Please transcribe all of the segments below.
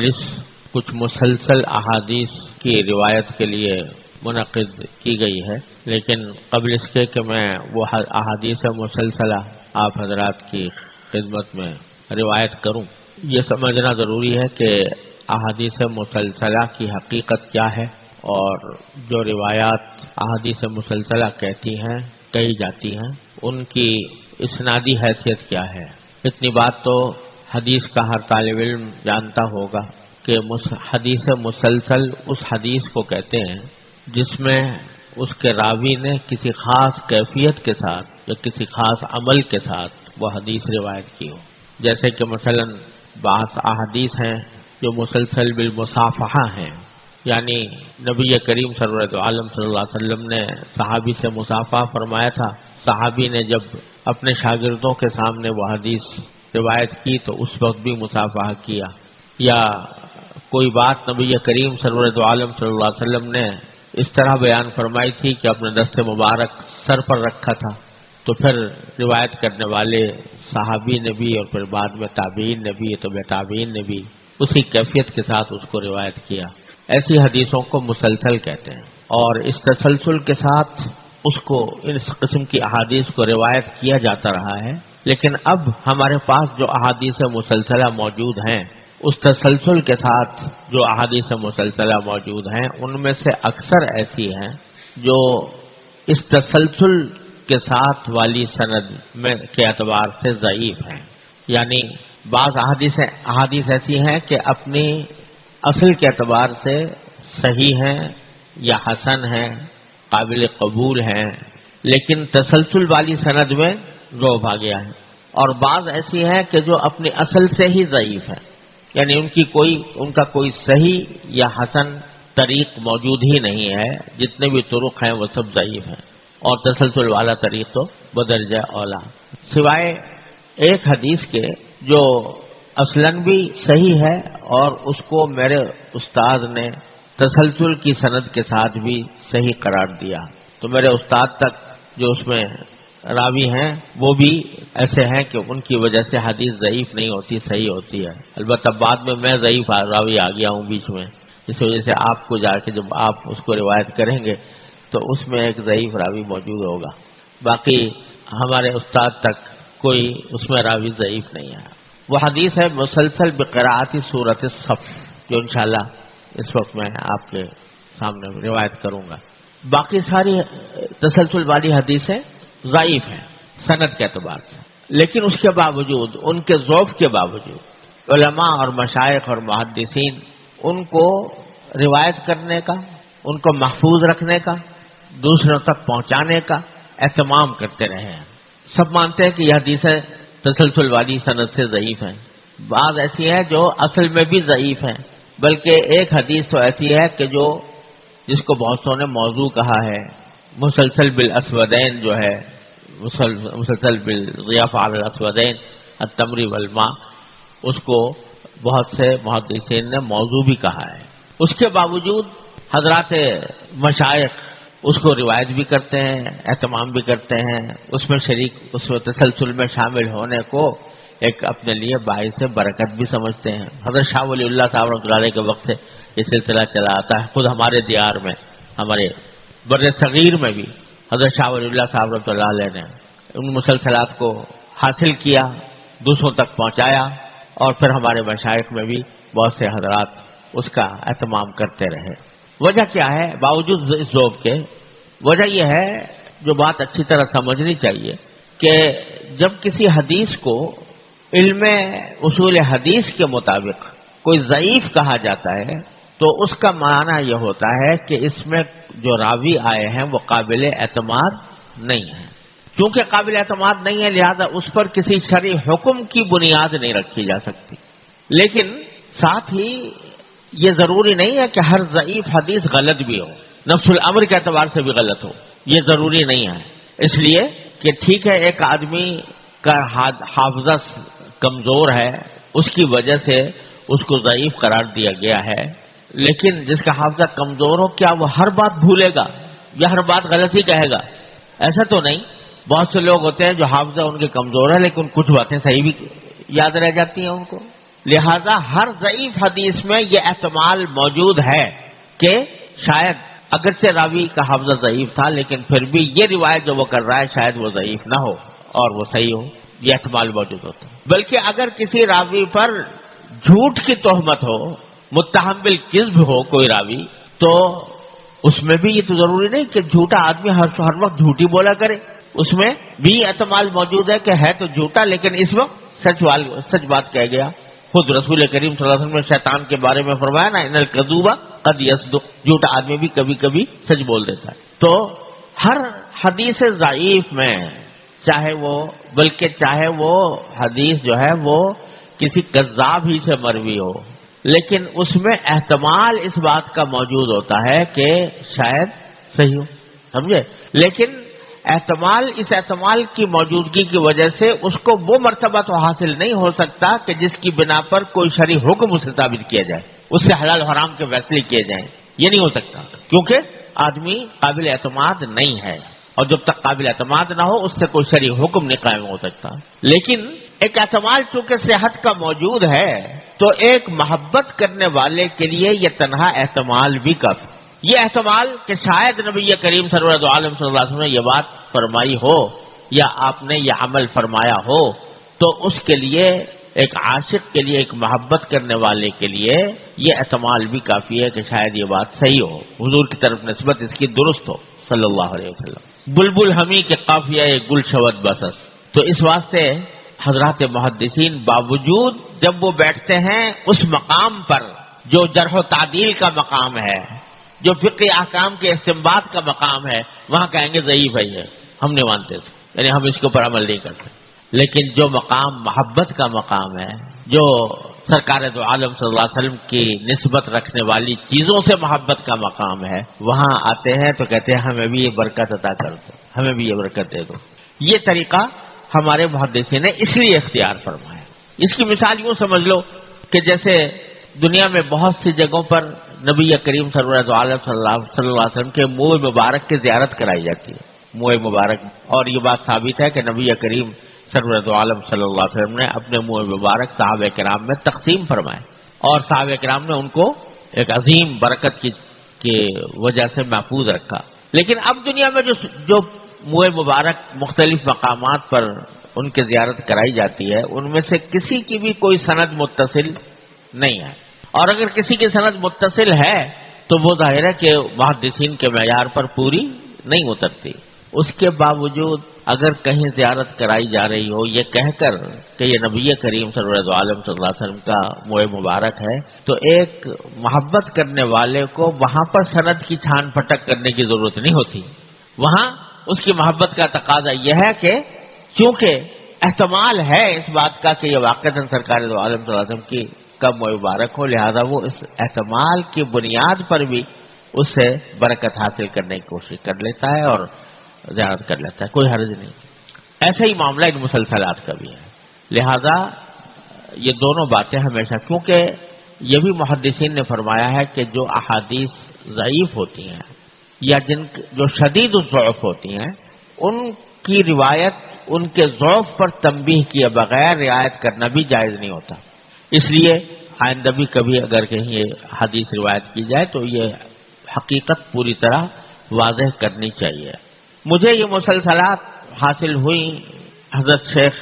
مجلس کچھ مسلسل احادیث کی روایت کے لیے منعقد کی گئی ہے، لیکن قبل اس کے کہ میں وہ احادیث مسلسلہ آپ حضرات کی خدمت میں روایت کروں، یہ سمجھنا ضروری ہے کہ احادیث مسلسلہ کی حقیقت کیا ہے اور جو روایات احادیث مسلسلہ کہی جاتی ہیں ان کی اسنادی حیثیت کیا ہے۔ اتنی بات تو حدیث کا ہر طالب علم جانتا ہوگا کہ حدیث مسلسل اس حدیث کو کہتے ہیں جس میں اس کے راوی نے کسی خاص کیفیت کے ساتھ یا کسی خاص عمل کے ساتھ وہ حدیث روایت کی ہو، جیسے کہ مثلا بعض احادیث ہیں جو مسلسل بالمصافحہ ہیں، یعنی نبی کریم سرورت عالم صلی اللہ علیہ وسلم نے صحابی سے مصافحہ فرمایا تھا، صحابی نے جب اپنے شاگردوں کے سامنے وہ حدیث روایت کی تو اس وقت بھی مصافحہ کیا، یا کوئی بات نبی کریم سرورت عالم صلی اللہ علیہ وسلم نے اس طرح بیان فرمائی تھی کہ اپنے دست مبارک سر پر رکھا تھا، تو پھر روایت کرنے والے صحابی نے بھی اور پھر بعد میں تابعین نے بھی تو تابعین نے بھی اسی کیفیت کے ساتھ اس کو روایت کیا۔ ایسی حدیثوں کو مسلسل کہتے ہیں، اور اس تسلسل کے ساتھ اس قسم کی احادیث کو روایت کیا جاتا رہا ہے، لیکن اب ہمارے پاس جو احادیث مسلسلہ موجود ہیں، اس تسلسل کے ساتھ جو احادیث مسلسلہ موجود ہیں ان میں سے اکثر ایسی ہیں جو اس تسلسل کے ساتھ والی سند میں کے اعتبار سے ضعیف ہیں، یعنی بعض احادیث ایسی ہیں کہ اپنی اصل کے اعتبار سے صحیح ہیں یا حسن ہیں، قابل قبول ہیں، لیکن تسلسل والی سند میں ضعف آ گیا ہے، اور بعض ایسی ہیں کہ جو اپنی اصل سے ہی ضعیف ہیں، یعنی ان کا کوئی صحیح یا حسن طریق موجود ہی نہیں ہے، جتنے بھی طرق ہیں وہ سب ضعیف ہیں، اور تسلسل والا طریق تو بدرجہ اولا، سوائے ایک حدیث کے جو اصلاً بھی صحیح ہے اور اس کو میرے استاد نے تسلسل کی سند کے ساتھ بھی صحیح قرار دیا، تو میرے استاد تک جو اس میں راوی ہیں وہ بھی ایسے ہیں کہ ان کی وجہ سے حدیث ضعیف نہیں ہوتی، صحیح ہوتی ہے، البتہ بعد میں ضعیف راوی آ گیا ہوں بیچ میں، اس وجہ سے آپ کو جا کے جب آپ اس کو روایت کریں گے تو اس میں ایک ضعیف راوی موجود ہوگا، باقی ہمارے استاد تک کوئی اس میں راوی ضعیف نہیں ہے۔ وہ حدیث ہے مسلسل بقراءت سورۃ الصف، جو انشاءاللہ اس وقت میں آپ کے سامنے روایت کروں گا۔ باقی ساری تسلسل والی حدیثیں ضعیف ہیں سند کے اعتبار سے، لیکن اس کے باوجود، ان کے ضعف کے باوجود علماء اور مشائخ اور محدثین ان کو روایت کرنے کا، ان کو محفوظ رکھنے کا، دوسروں تک پہنچانے کا اہتمام کرتے رہے ہیں۔ سب مانتے ہیں کہ یہ حدیثیں تسلسل والی سند سے ضعیف ہیں، بعض ایسی ہیں جو اصل میں بھی ضعیف ہیں، بلکہ ایک حدیث تو ایسی ہے کہ جس کو بہت سو نے موضوع کہا ہے، مسلسل بالاسودین جو ہے، مسلسل بالضیاف علی الاسودین التمر والماء، اس کو بہت سے محدثین نے موضوع بھی کہا ہے، اس کے باوجود حضرات مشائخ اس کو روایت بھی کرتے ہیں، اہتمام بھی کرتے ہیں، اس میں تسلسل میں شامل ہونے کو ایک اپنے لیے باعث برکت بھی سمجھتے ہیں۔ حضرت شاہ ولی اللہ صاحب رحمۃ اللہ علیہ کے وقت سے یہ سلسلہ چلا آتا ہے، خود ہمارے دیار میں، ہمارے بر صغیر میں بھی حضرت شاہ ولی اللہ صاحب رحمۃ اللہ علیہ نے ان مسلسلات کو حاصل کیا، دوسروں تک پہنچایا، اور پھر ہمارے مشائخ میں بھی بہت سے حضرات اس کا اہتمام کرتے رہے۔ وجہ کیا ہے؟ باوجود اس ذوق کے وجہ یہ ہے، جو بات اچھی طرح سمجھنی چاہیے، کہ جب کسی حدیث کو علم اصول حدیث کے مطابق کوئی ضعیف کہا جاتا ہے تو اس کا معنی یہ ہوتا ہے کہ اس میں جو راوی آئے ہیں وہ قابل اعتماد نہیں ہیں، کیونکہ قابل اعتماد نہیں ہے لہذا اس پر کسی شرعی حکم کی بنیاد نہیں رکھی جا سکتی، لیکن ساتھ ہی یہ ضروری نہیں ہے کہ ہر ضعیف حدیث غلط بھی ہو، نفس الامر کے اعتبار سے بھی غلط ہو، یہ ضروری نہیں ہے، اس لیے کہ ٹھیک ہے ایک آدمی کا حافظہ کمزور ہے، اس کی وجہ سے اس کو ضعیف قرار دیا گیا ہے، لیکن جس کا حافظہ کمزور ہو کیا وہ ہر بات بھولے گا یا ہر بات غلط ہی کہے گا؟ ایسا تو نہیں، بہت سے لوگ ہوتے ہیں جو حافظہ ان کے کمزور ہے لیکن کچھ باتیں صحیح بھی یاد رہ جاتی ہیں ان کو، لہذا ہر ضعیف حدیث میں یہ احتمال موجود ہے کہ شاید اگرچہ راوی کا حافظہ ضعیف تھا لیکن پھر بھی یہ روایت جو وہ کر رہا ہے شاید وہ ضعیف نہ ہو اور وہ صحیح ہو، یہ احتمال موجود ہوتا ہے۔ بلکہ اگر کسی راوی پر جھوٹ کی تہمت ہو، متہم بالکذب ہو کوئی راوی، تو اس میں بھی یہ تو ضروری نہیں کہ جھوٹا آدمی ہر وقت جھوٹی بولا کرے، اس میں بھی احتمال موجود ہے کہ ہے تو جھوٹا لیکن اس وقت سچ بات کہہ گیا۔ خود رسول کریم صلی اللہ علیہ وسلم نے شیطان کے بارے میں فرمایا نا، ان الکذوب قد یصدق، جھوٹا آدمی بھی کبھی کبھی سچ بول دیتا ہے۔ تو ہر حدیث ضعیف میں چاہے وہ حدیث جو ہے وہ کسی کذاب ہی سے مروی ہو، لیکن اس میں احتمال اس بات کا موجود ہوتا ہے کہ شاید صحیح ہو، سمجھے؟ لیکن اس احتمال کی موجودگی کی وجہ سے اس کو وہ مرتبہ تو حاصل نہیں ہو سکتا کہ جس کی بنا پر کوئی شرعی حکم اسے ثابت کیا جائے، اس سے حلال حرام کے فیصلے کیے جائیں، یہ نہیں ہو سکتا کیونکہ آدمی قابل اعتماد نہیں ہے، اور جب تک قابل اعتماد نہ ہو اس سے کوئی شرعی حکم نہیں قائم ہو سکتا۔ لیکن ایک احتمال چونکہ صحت کا موجود ہے تو ایک محبت کرنے والے کے لیے یہ تنہا احتمال بھی کافی، یہ احتمال کہ شاید نبی کریم سرور دو عالم صلی اللہ علیہ وسلم نے یہ بات فرمائی ہو یا آپ نے یہ عمل فرمایا ہو، تو اس کے لیے ایک عاشق کے لیے، ایک محبت کرنے والے کے لیے یہ احتمال بھی کافی ہے کہ شاید یہ بات صحیح ہو، حضور کی طرف نسبت اس کی درست ہو صلی اللہ علیہ وسلم۔ بلبل ہمی کے قافیہ گل شود بسس، تو اس واسطے حضرات محدثین باوجود جب وہ بیٹھتے ہیں اس مقام پر جو جرح و تعدیل کا مقام ہے، جو فقہ احکام کے استنباط کا مقام ہے، وہاں کہیں گے ضعیف ہے، یہ ہم نہیں مانتے، یعنی ہم اس کے اوپر عمل نہیں کرتے۔ لیکن جو مقام محبت کا مقام ہے، جو سرکار دو عالم صلی اللہ علیہ وسلم کی نسبت رکھنے والی چیزوں سے محبت کا مقام ہے، وہاں آتے ہیں تو کہتے ہیں ہمیں بھی یہ برکت عطا کر دو، ہمیں بھی یہ برکت دے دو۔ یہ طریقہ ہمارے محدثین نے اس لیے اختیار فرمایا۔ اس کی مثال یوں سمجھ لو کہ جیسے دنیا میں بہت سی جگہوں پر نبی کریم سرور دو عالم صلی اللہ علیہ وسلم کے منہ مبارک کی زیارت کرائی جاتی ہے، منہ مبارک، اور یہ بات ثابت ہے کہ نبی کریم سرور دو عالم صلی اللہ علیہ وسلم نے اپنے منہ مبارک صحابہ کرام میں تقسیم فرمائے، اور صحابہ کرام نے ان کو ایک عظیم برکت کی وجہ سے محفوظ رکھا۔ لیکن اب دنیا میں جو منہ مبارک مختلف مقامات پر ان کی زیارت کرائی جاتی ہے، ان میں سے کسی کی بھی کوئی سند متصل نہیں ہے، اور اگر کسی کی سند متصل ہے تو وہ ظاہر ہے کہ محدثین کے معیار پر پوری نہیں اترتی۔ اس کے باوجود اگر کہیں زیارت کرائی جا رہی ہو یہ کہہ کر کہ یہ نبی کریم صلی اللہ علیہ وسلم کا منہ مبارک ہے، تو ایک محبت کرنے والے کو وہاں پر سند کی چھان پھٹک کرنے کی ضرورت نہیں ہوتی۔ وہاں اس کی محبت کا تقاضا یہ ہے کہ چونکہ احتمال ہے اس بات کا کہ یہ واقعتاً سرکار دو عالم صلی اللہ علیہ وسلم کی کب مبارک ہو، لہذا وہ اس احتمال کی بنیاد پر بھی اس سے برکت حاصل کرنے کی کوشش کر لیتا ہے اور زیارت کر لیتا ہے، کوئی حرج نہیں۔ ایسا ہی معاملہ ان مسلسلات کا بھی ہے۔ لہذا یہ دونوں باتیں ہمیشہ، کیونکہ یہ بھی محدثین نے فرمایا ہے کہ جو احادیث ضعیف ہوتی ہیں یا جو شدید الضعف ہوتی ہیں، ان کی روایت ان کے ضعف پر تنبیہ کیے بغیر رعایت کرنا بھی جائز نہیں ہوتا۔ اس لیے آئندہ بھی کبھی اگر کہیں یہ حدیث روایت کی جائے تو یہ حقیقت پوری طرح واضح کرنی چاہیے۔ مجھے یہ مسلسلات حاصل ہوئی حضرت شیخ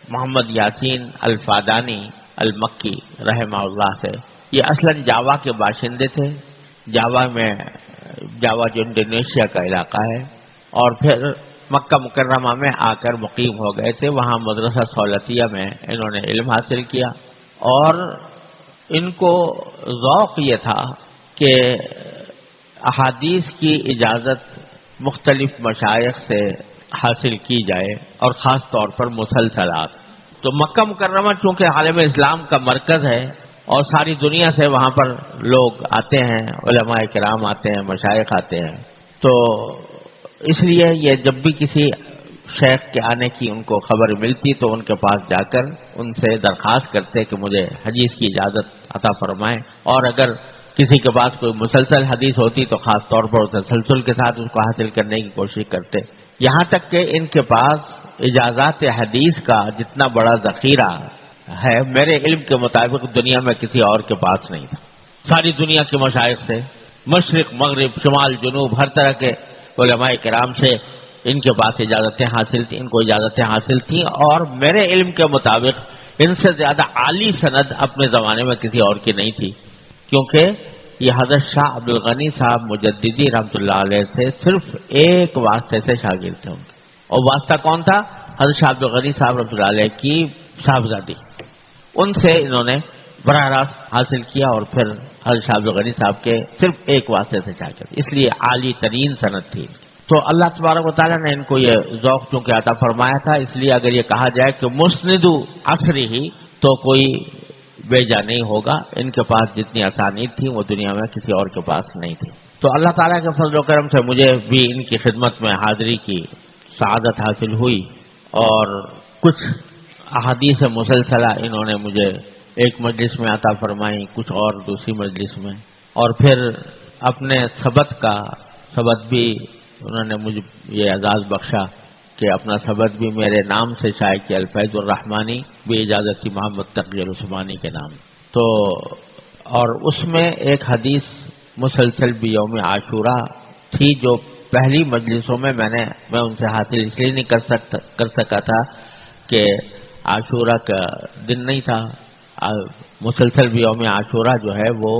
محمد یاسین الفادانی المکی رحمہ اللہ سے۔ یہ اصلاً جاوا کے باشندے تھے، جاوا جو انڈونیشیا کا علاقہ ہے، اور پھر مکہ مکرمہ میں آ کر مقیم ہو گئے تھے۔ وہاں مدرسہ سہولتیہ میں انہوں نے علم حاصل کیا، اور ان کو ذوق یہ تھا کہ احادیث کی اجازت مختلف مشائخ سے حاصل کی جائے، اور خاص طور پر مسلسلات۔ تو مکہ مکرمہ چونکہ عالم اسلام کا مرکز ہے اور ساری دنیا سے وہاں پر لوگ آتے ہیں، علماء کرام آتے ہیں، مشائخ آتے ہیں، تو اس لیے یہ جب بھی کسی شیخ کے آنے کی ان کو خبر ملتی تو ان کے پاس جا کر ان سے درخواست کرتے کہ مجھے حدیث کی اجازت عطا فرمائیں، اور اگر کسی کے پاس کوئی مسلسل حدیث ہوتی تو خاص طور پر تسلسل کے ساتھ اس کو حاصل کرنے کی کوشش کرتے، یہاں تک کہ ان کے پاس اجازات حدیث کا جتنا بڑا ذخیرہ ہے میرے علم کے مطابق دنیا میں کسی اور کے پاس نہیں تھا. ساری دنیا کے مشائخ سے، مشرق مغرب شمال جنوب، ہر طرح کے علماء کرام سے ان کے پاس اجازتیں حاصل تھیں، ان کو اجازتیں حاصل تھیں، اور میرے علم کے مطابق ان سے زیادہ عالی سند اپنے زمانے میں کسی اور کی نہیں تھی، کیونکہ یہ حضرت شاہ عبد الغنی صاحب مجددی رحمۃ اللہ علیہ سے صرف ایک واسطے سے شاگرد تھے ان کے. اور واسطہ کون تھا؟ حضرت شاہ عبد الغنی صاحب رحمۃ اللہ علیہ کی صاحبزادی. ان سے انہوں نے براہ راست حاصل کیا، اور پھر حضرت شاہ عبد الغنی صاحب کے صرف ایک واسطے سے شاگرد، اس لیے عالی ترین سند تھی. تو اللہ تبارک و تعالیٰ نے ان کو یہ ذوق چونکہ عطا فرمایا تھا، اس لیے اگر یہ کہا جائے کہ مسند عصری ہی تو کوئی بیجا نہیں ہوگا. ان کے پاس جتنی اسانید تھی وہ دنیا میں کسی اور کے پاس نہیں تھی. تو اللہ تعالیٰ کے فضل و کرم سے مجھے بھی ان کی خدمت میں حاضری کی سعادت حاصل ہوئی، اور کچھ احادیث مسلسلہ انہوں نے مجھے ایک مجلس میں عطا فرمائی، کچھ اور دوسری مجلس میں، اور پھر اپنے سبت بھی انہوں نے مجھے یہ اعزاز بخشا کہ اپنا سبت بھی میرے نام سے شائع کیا، الفیض الرحمانی، بھی اجازت تھی محمد تقی العثمانی کے نام. تو اور اس میں ایک حدیث مسلسل بھی یوم عاشورہ تھی، جو پہلی مجلسوں میں میں ان سے حاصل اس لیے نہیں کر سکا تھا کہ عاشورہ کا دن نہیں تھا. مسلسل بھی یوم عاشورہ جو ہے وہ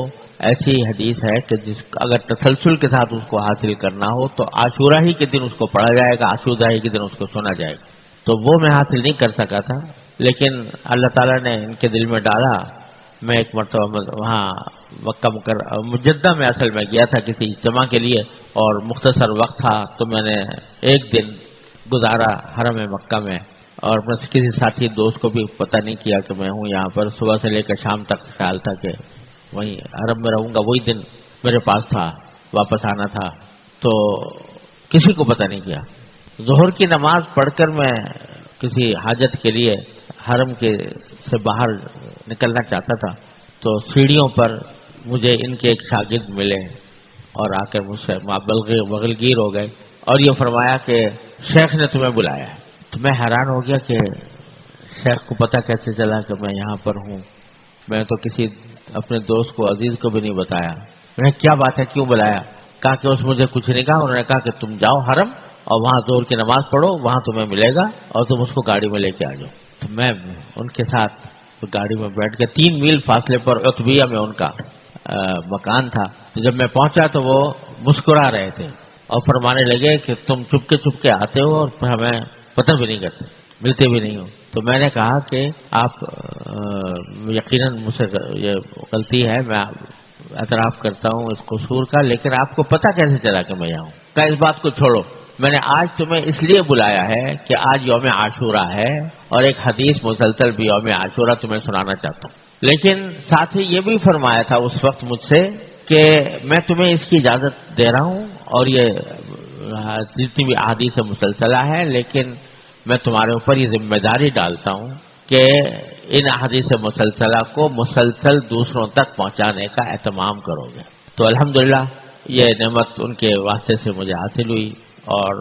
ایسی حدیث ہے کہ اگر تسلسل کے ساتھ اس کو حاصل کرنا ہو تو عاشورہ ہی کے دن اس کو پڑھا جائے گا، عاشورہ ہی کے دن اس کو سنا جائے گا. تو وہ میں حاصل نہیں کر سکا تھا، لیکن اللہ تعالیٰ نے ان کے دل میں ڈالا. میں ایک مرتبہ وہاں مکہ مجدہ میں اصل میں گیا تھا کسی اجتماع کے لیے، اور مختصر وقت تھا، تو میں نے ایک دن گزارا حرم مکہ میں، اور بس کسی ساتھی دوست کو بھی پتہ نہیں کیا کہ میں ہوں یہاں پر. صبح سے لے کر شام تک خیال تھا کہ وہیں حرم میں رہوں گا. وہی دن میرے پاس تھا، واپس آنا تھا، تو کسی کو پتہ نہیں کیا. ظہر کی نماز پڑھ کر میں کسی حاجت کے لیے حرم کے سے باہر نکلنا چاہتا تھا، تو سیڑھیوں پر مجھے ان کے ایک شاگرد ملے اور آ کر مجھ سے بغلگیر ہو گئے، اور یہ فرمایا کہ شیخ نے تمہیں بلایا ہے. تو میں حیران ہو گیا کہ شیخ کو پتہ کیسے چلا کہ میں یہاں پر ہوں. میں تو کسی اپنے دوست کو عزیز کو بھی نہیں بتایا. میں نے کیا بات ہے، کیوں بلایا؟ کہا کہ اس مجھے کچھ نہیں کہا، انہوں نے کہا کہ تم جاؤ حرم اور وہاں ظہر کی نماز پڑھو، وہاں تمہیں ملے گا اور تم اس کو گاڑی میں لے کے آ جاؤ. تو میں ان کے ساتھ گاڑی میں بیٹھ کے 3 میل فاصلے پر عتبیہ میں ان کا مکان تھا. تو جب میں پہنچا تو وہ مسکرا رہے تھے اور فرمانے لگے کہ تم چپ کے آتے ہو اور ہمیں پتہ بھی نہیں کرتے، ملتے بھی نہیں ہو. تو میں نے کہا کہ آپ یقیناً مجھ سے یہ غلطی ہے، میں اعتراف کرتا ہوں اس قصور کا، لیکن آپ کو پتہ کیسے چلا کہ میں یہاں ہوں؟ کہ اس بات کو چھوڑو، میں نے آج تمہیں اس لیے بلایا ہے کہ آج یوم عاشورہ ہے اور ایک حدیث مسلسل بھی یوم عاشورہ تمہیں سنانا چاہتا ہوں. لیکن ساتھ ہی یہ بھی فرمایا تھا اس وقت مجھ سے کہ میں تمہیں اس کی اجازت دے رہا ہوں، اور یہ جتنی بھی احادیث مسلسلہ ہے، لیکن میں تمہارے اوپر یہ ذمہ داری ڈالتا ہوں کہ ان احادیث مسلسلہ کو مسلسل دوسروں تک پہنچانے کا اہتمام کرو گے. تو الحمدللہ یہ نعمت ان کے واسطے سے مجھے حاصل ہوئی. اور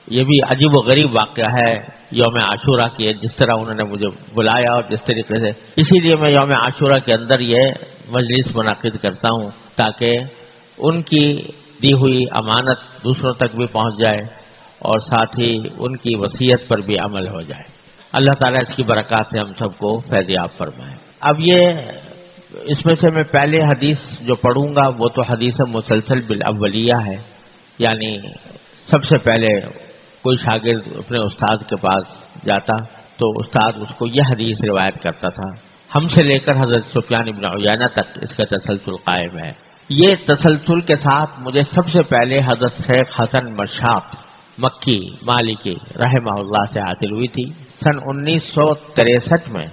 یہ بھی عجیب و غریب واقعہ ہے یوم عاشورہ کی، جس طرح انہوں نے مجھے بلایا اور جس طریقے سے، اسی لیے میں یوم عاشورہ کے اندر یہ مجلس منعقد کرتا ہوں تاکہ ان کی دی ہوئی امانت دوسروں تک بھی پہنچ جائے اور ساتھ ہی ان کی وصیت پر بھی عمل ہو جائے. اللہ تعالیٰ اس کی برکات سے ہم سب کو فیض یاب فرمائے. اب یہ اس میں سے میں پہلے حدیث جو پڑھوں گا وہ تو حدیث مسلسل بالاولیہ ہے، یعنی سب سے پہلے کوئی شاگرد اپنے استاد کے پاس جاتا تو استاد اس کو یہ حدیث روایت کرتا تھا. ہم سے لے کر حضرت سفیان بن عیینہ تک اس کا تسلسل قائم ہے. یہ تسلسل کے ساتھ مجھے سب سے پہلے حضرت شیخ حسن مشاط مکی مالکی رحمہ اللہ سے حاصل ہوئی تھی. سن 1963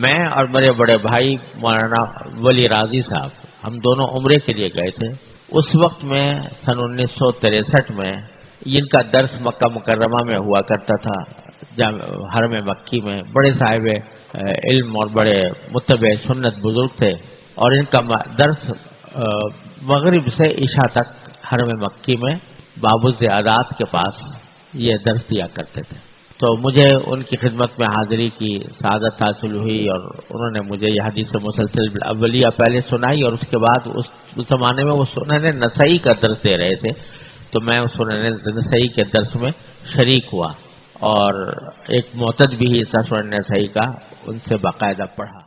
میں اور میرے بڑے بھائی مولانا ولی راضی صاحب ہم دونوں عمرے کے لیے گئے تھے. اس وقت میں سن 1963 میں ان کا درس مکہ مکرمہ میں ہوا کرتا تھا، حرم مکی میں. بڑے صاحب علم اور بڑے متبع سنت بزرگ تھے، اور ان کا درس مغرب سے عشاء تک حرم مکی میں باب الزیادات کے پاس یہ درس دیا کرتے تھے. تو مجھے ان کی خدمت میں حاضری کی سعادت حاصل ہوئی، اور انہوں نے مجھے یہ حدیث مسلسل اولیہ پہلے سنائی، اور اس کے بعد اس زمانے میں وہ سنن نسائی کا درس دے رہے تھے، تو میں اس سنن نسائی کے درس میں شریک ہوا، اور ایک معتد بھی حصہ سنن نسائی کا ان سے باقاعدہ پڑھا۔